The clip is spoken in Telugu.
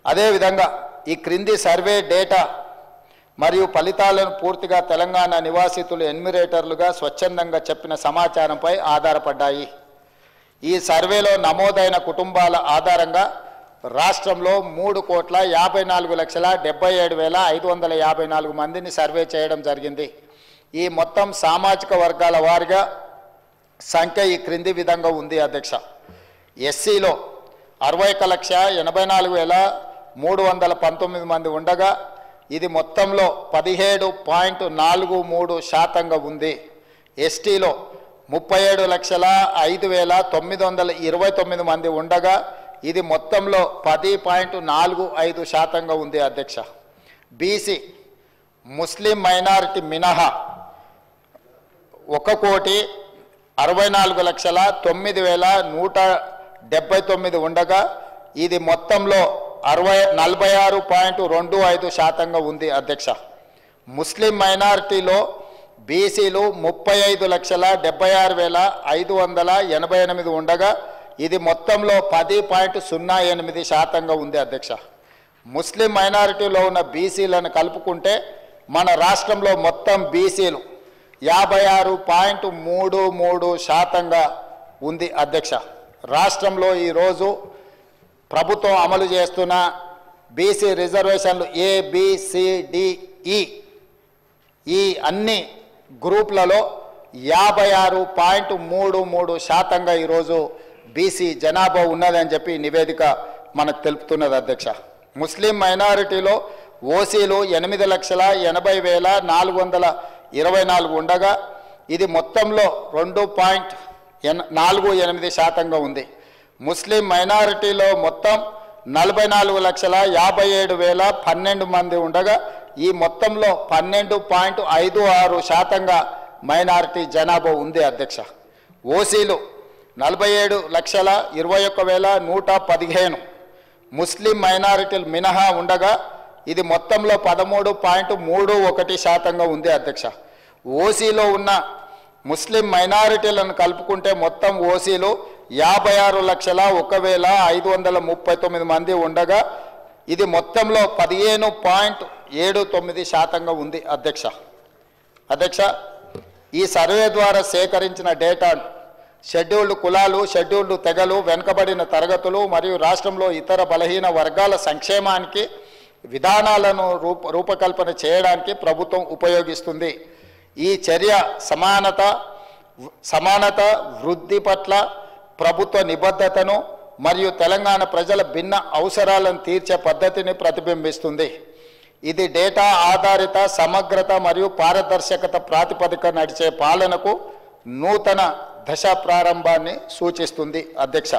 అదేవిధంగా ఈ క్రింది సర్వే డేటా మరియు ఫలితాలను పూర్తిగా తెలంగాణ నివాసితులు ఎన్యూమరేటర్లుగా స్వచ్ఛందంగా చెప్పిన సమాచారంపై ఆధారపడ్డాయి. ఈ సర్వేలో నమోదైన కుటుంబాల ఆధారంగా రాష్ట్రంలో 3,54,77,554 మందిని సర్వే చేయడం జరిగింది. ఈ మొత్తం సామాజిక వర్గాల వారిగా సంఖ్య ఈ క్రింది విధంగా ఉంది అధ్యక్ష. ఎస్సీలో 61,84,319 మంది ఉండగా ఇది మొత్తంలో 17.43% ఉంది. ఎస్టీలో 37,05,929 మంది ఉండగా ఇది మొత్తంలో 10.45% ఉంది అధ్యక్ష. బీసీ ముస్లిం మైనారిటీ మినహా 1,64,09,179 ఉండగా ఇది మొత్తంలో 46.25% ఉంది అధ్యక్ష. ముస్లిం మైనారిటీలో బీసీలు 35,76,588 ఉండగా ఇది మొత్తంలో 10.08% ఉంది అధ్యక్ష. ముస్లిం మైనారిటీలో ఉన్న బీసీలను కలుపుకుంటే మన రాష్ట్రంలో మొత్తం బీసీలు 56.33% ఉంది అధ్యక్ష. రాష్ట్రంలో ఈరోజు ప్రభుత్వం అమలు చేస్తున్న బీసీ రిజర్వేషన్లు ABCDE ఈ అన్ని గ్రూప్లలో 56.33% ఈరోజు బీసీ జనాభా ఉన్నదని చెప్పి నివేదిక మనకు తెలుపుతున్నది అధ్యక్ష. ముస్లిం మైనారిటీలో ఓసీలు 8,80,424 ఉండగా ఇది మొత్తంలో 2.48% ఉంది. ముస్లిం మైనారిటీలో మొత్తం 44,57,012 మంది ఉండగా ఈ మొత్తంలో 12.56% మైనారిటీ జనాభా ఉంది అధ్యక్ష. ఓసీలు 47,21,115 ముస్లిం మైనారిటీలు మినహా ఉండగా ఇది మొత్తంలో 13.31% ఉంది అధ్యక్ష. ఓసీలో ఉన్న ముస్లిం మైనారిటీలను కలుపుకుంటే మొత్తం ఓసీలు 56,01,539 మంది ఉండగా ఇది మొత్తంలో 15.79% ఉంది అధ్యక్ష. ఈ సర్వే ద్వారా సేకరించిన డేటాను షెడ్యూల్డ్ కులాలు, షెడ్యూల్డ్ తెగలు, వెనుకబడిన తరగతులు మరియు రాష్ట్రంలో ఇతర బలహీన వర్గాల సంక్షేమానికి విధానాలను రూపకల్పన చేయడానికి ప్రభుత్వం ఉపయోగిస్తుంది. ఈ చర్య సమానత వృద్ధి పట్ల ప్రభుత్వ నిబద్ధతను మరియు తెలంగాణ ప్రజల భిన్న అవసరాలను తీర్చే పద్ధతిని ప్రతిబింబిస్తుంది. ఇది డేటా ఆధారిత సమగ్రత మరియు పారదర్శకత ప్రాతిపదిక నడిచే పాలనకు నూతన దశ ప్రారంభాన్ని సూచిస్తుంది అధ్యక్ష.